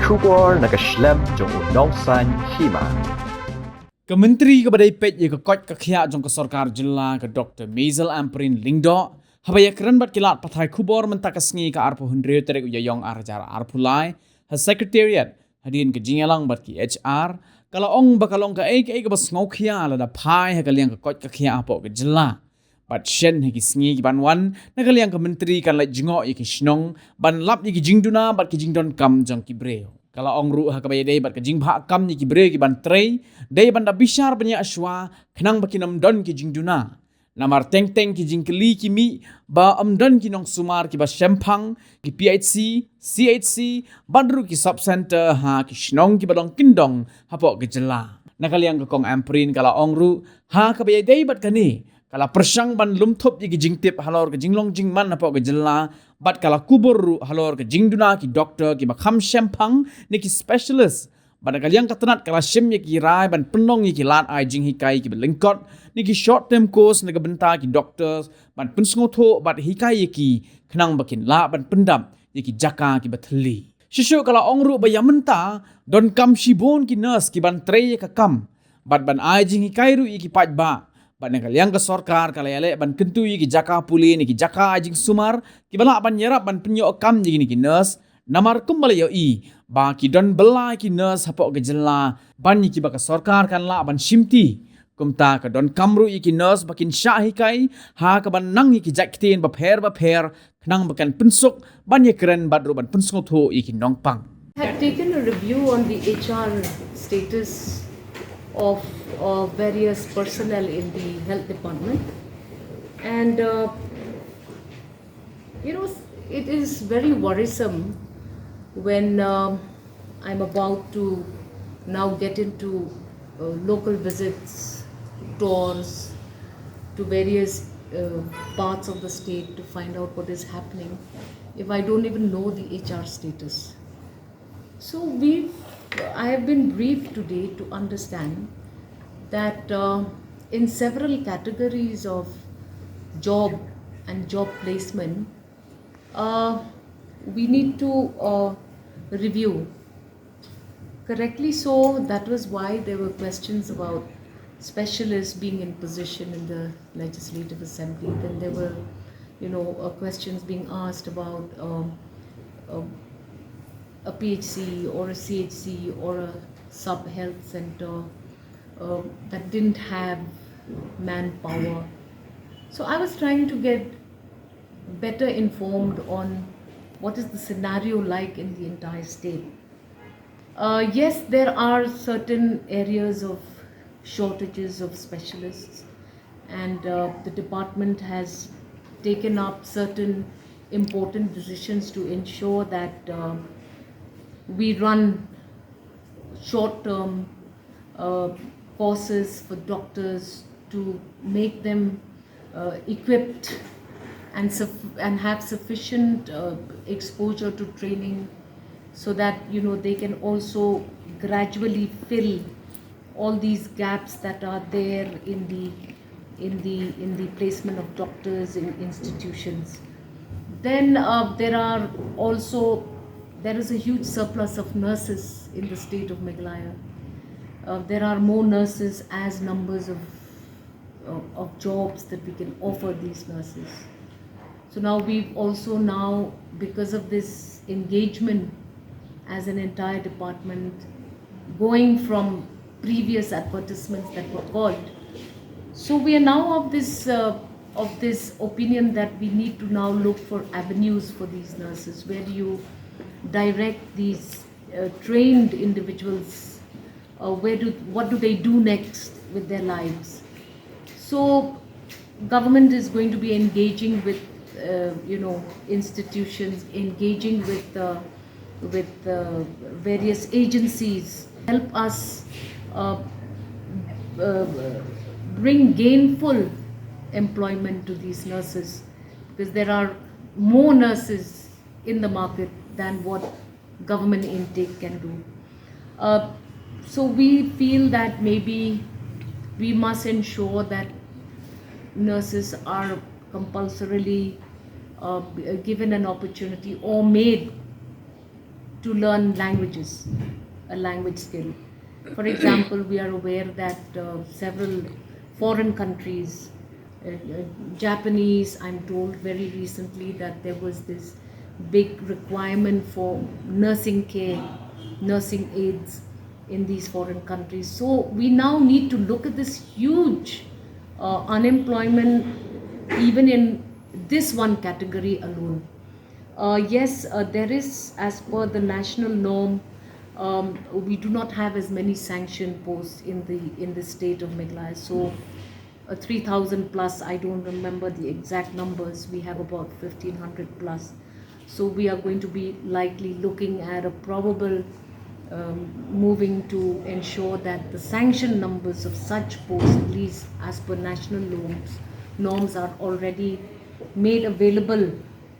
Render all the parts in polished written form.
Kubor nakaslem jong unongsan Hima. Kementeri Kepada Ipet ye kekot kekhia jong ke Sorkar Jylla ke Dr. Maisel Amprin Lingdo habaya keren bat kilat pathai kubor mentak kesngi ke arpo hundre terek uyayong arjar arpulai ha secretariat hadin ke jingalang bat ki HR kalau ong bakalong ke ek bas ngokhia la da phai ha kaliang kekot kekhia apo ke Jylla bat shen he ki sngi ki banwan na kaliang kementeri kan la jingo ye ki shnong ban lap ye ki jingduna bat ki jingdon kam jong ki breo kalau ong ru ha kabaya dei bat ke jing bha kam ni ki bre ki ban trei dei ban da bishar banya aswa khnang bakinam don ki jing duna namar teng teng ki jing kli ki mi ba amdon ki nong sumar ki ba shempang ki PHC CHC bandru ki sub center ha ki shnong ki badong kindong hapo ke Jylla nakaliang ke kong amprin kalau ong ru ha kabaya dei bat kani kalau persang ban lum thop ki jing tip halor ke jinglong jing man hapo ke Jylla bat kala kubur ru halor ke jingduna ki doktor ki bakham shempang ni ki specialist bat kaliang katanat kala shem ye ki rai ban Pynlong ye ki lat ai jing hikai ki belingkot ni ki short term course ni ke benta ki doctors ban pensngotho bat hikai ye ki khnang bakin la ban pendam ye ki jaka ki bathli shishu kala ongru bayamenta don kam shibon ki nurse ki ban trei ka kam bat ban ai jing hikai ru ye ki paj ba ban kaliang ke Sorkar kala yale ban kentu yi ki jaka puli ni ki jaka ajing sumar ki bala ban nyerap ban penyo kam ji ni ki nurse namar kumbal yo i ba ki don bela ki nurse hapo ke Jylla ban yi ki ba ke Sorkar kan la ban shimti kumta ka don kamru yi ki nurse bakin sha hikai ha ka ban nang yi ki jaktin ba pher knang bakan pensuk ban ye keren badru ban pensuk tho yi ki nongpang Had taken a review on the HR status of various personnel in the health department, and it is very worrisome when I'm about to now get into local visits, tours to various parts of the state to find out what is happening if I don't even know the HR status. So I have been briefed today to understand that in several categories of job and job placement, we need to review. Correctly so, that was why there were questions about specialists being in position in the Legislative Assembly. Then there were, questions being asked about a PHC or a CHC or a sub-health center that didn't have manpower. So I was trying to get better informed on what is the scenario like in the entire state. Yes, there are certain areas of shortages of specialists, and the department has taken up certain important decisions to ensure that we run short-term courses for doctors to make them equipped and have sufficient exposure to training, so that they can also gradually fill all these gaps that are there in the placement of doctors in institutions. Then there is a huge surplus of nurses in the state of Meghalaya. There are more nurses as numbers of jobs that we can offer these nurses. So now we've also because of this engagement as an entire department, going from previous advertisements that were called. So we are now of this opinion that we need to now look for avenues for these nurses. Where do you direct these trained individuals? What do they do next with their lives? So government is going to be engaging with institutions, engaging with various agencies, help us bring gainful employment to these nurses, because there are more nurses in the market than what government intake can do. So we feel that maybe we must ensure that nurses are compulsorily given an opportunity or made to learn languages, a language skill. For example, we are aware that several foreign countries, Japanese, I'm told very recently that there was this big requirement for nursing care, nursing aids in these foreign countries. So we now need to look at this huge unemployment even in this one category alone. Yes, there is, as per the national norm, we do not have as many sanctioned posts in the state of Meghalaya. So, 3,000 plus. I don't remember the exact numbers. We have about 1,500 plus. So we are going to be likely looking at a probable moving to ensure that the sanctioned numbers of such posts, at least as per national norms are already made available,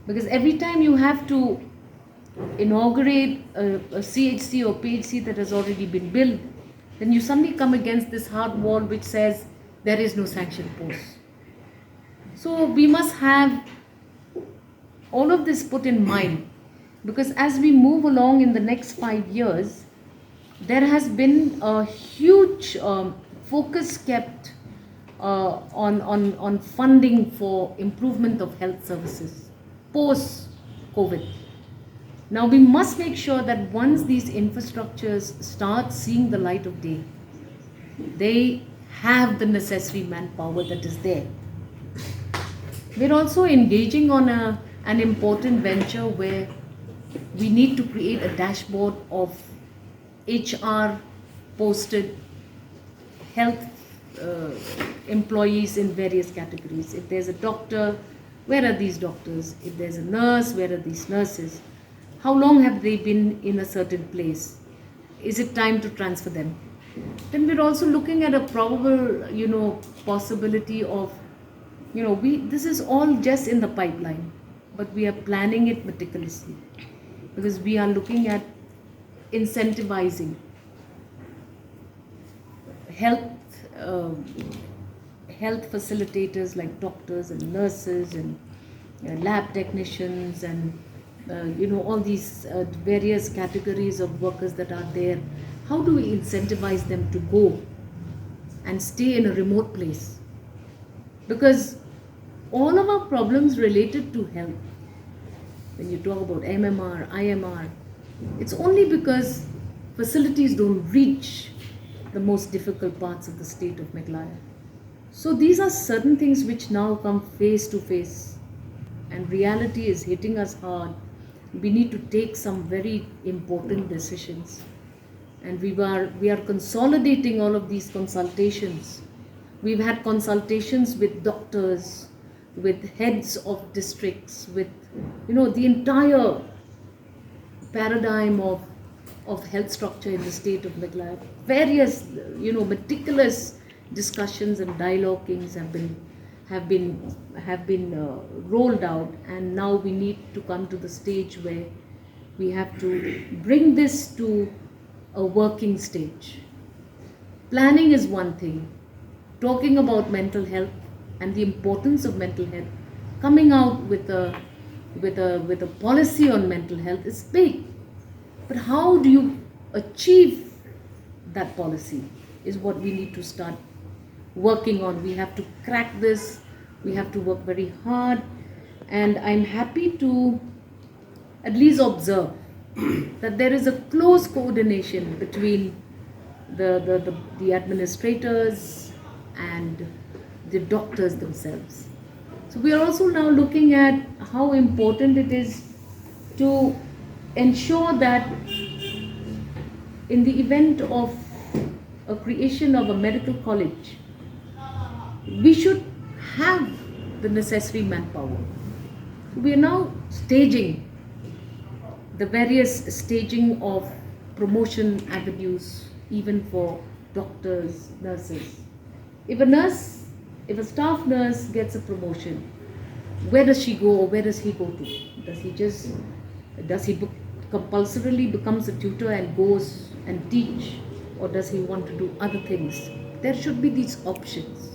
because every time you have to inaugurate a CHC or PHC that has already been built, then you suddenly come against this hard wall which says there is no sanctioned post. So we must have all of this put in mind, because as we move along in the next 5 years, there has been a huge focus kept on funding for improvement of health services post COVID. Now we must make sure that once these infrastructures start seeing the light of day, they have the necessary manpower that is there. We're also engaging on an important venture where we need to create a dashboard of HR posted health employees in various categories. If there's a doctor, where are these doctors? If there's a nurse, where are these nurses? How long have they been in a certain place? Is it time to transfer them? Then we're also looking at a probable, possibility of, this is all just in the pipeline, but we are planning it meticulously, because we are looking at incentivizing health facilitators like doctors and nurses and lab technicians and all these various categories of workers that are there. How do we incentivize them to go and stay in a remote place? Because all of our problems related to health, when you talk about MMR, IMR, it's only because facilities don't reach the most difficult parts of the state of Meghalaya. So these are certain things which now come face to face, and reality is hitting us hard. We need to take some very important decisions, and we are consolidating all of these consultations. We've had consultations with doctors, with heads of districts, with the entire paradigm of health structure in the state of Meghalaya. Various meticulous discussions and dialoguings have been rolled out, and now we need to come to the stage where we have to bring this to a working stage. Planning is one thing, talking about mental health and the importance of mental health, coming out with a policy on mental health is big. But how do you achieve that policy is what we need to start working on. We have to crack this, we have to work very hard, and I'm happy to at least observe that there is a close coordination between the administrators and the doctors themselves. So we are also now looking at how important it is to ensure that in the event of a creation of a medical college, we should have the necessary manpower. We are now staging the various staging of promotion avenues, even for doctors, nurses. If a staff nurse gets a promotion, where does she go or where does he go to? Does he compulsorily becomes a tutor and goes and teach, or does he want to do other things? There should be these options.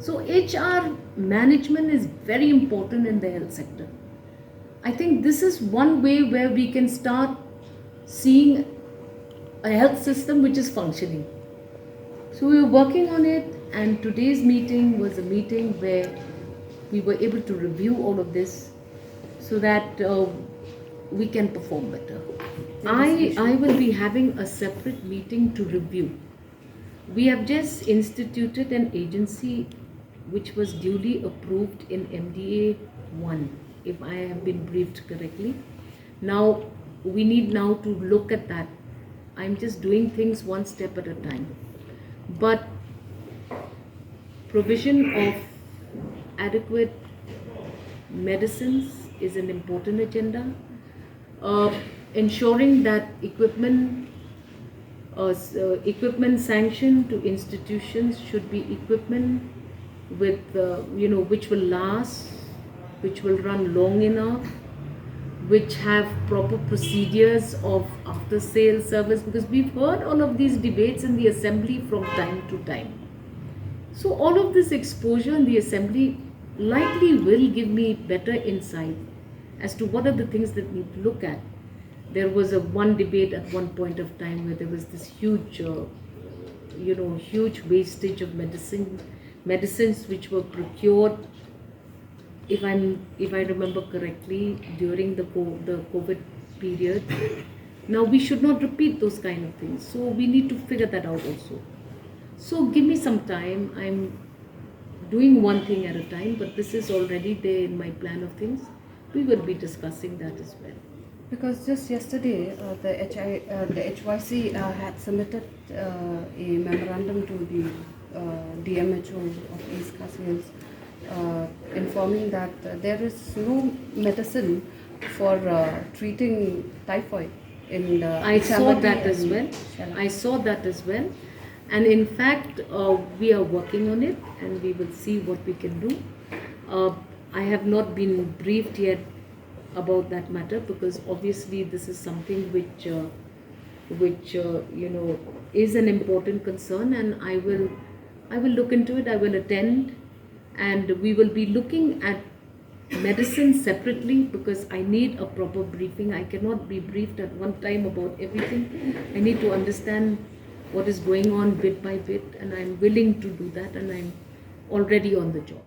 So HR management is very important in the health sector. I think this is one way where we can start seeing a health system which is functioning. So we were working on it, and today's meeting was a meeting where we were able to review all of this so that we can perform better. I will be having a separate meeting to review. We have just instituted an agency which was duly approved in MDA 1, if I have been briefed correctly. Now, we need now to look at that. I'm just doing things one step at a time. But provision of adequate medicines is an important agenda. Ensuring that equipment sanction to institutions should be equipment with which will last, which will run long enough, which have proper procedures of after sale service, because we've heard all of these debates in the assembly from time to time. So all of this exposure in the assembly likely will give me better insight as to what are the things that we need to look at. There was one debate at one point of time where there was this huge wastage of medicines which were procured, if I remember correctly, during the COVID period. Now we should not repeat those kind of things, so we need to figure that out also. So give me some time. I'm doing one thing at a time, but this is already there in my plan of things. We will be discussing that as well. Because just yesterday, the HYC had submitted a memorandum to the DMHO of East Coast, informing that there is no medicine for treating typhoid in I saw that as well. Jylla. I saw that as well. And in fact, we are working on it, and we will see what we can do. I have not been briefed yet about that matter, because obviously this is something which is an important concern, and I will look into it. I will attend, and we will be looking at medicine separately, because I need a proper briefing. I cannot be briefed at one time about everything. I need to understand what is going on bit by bit, and I'm willing to do that, and I'm already on the job.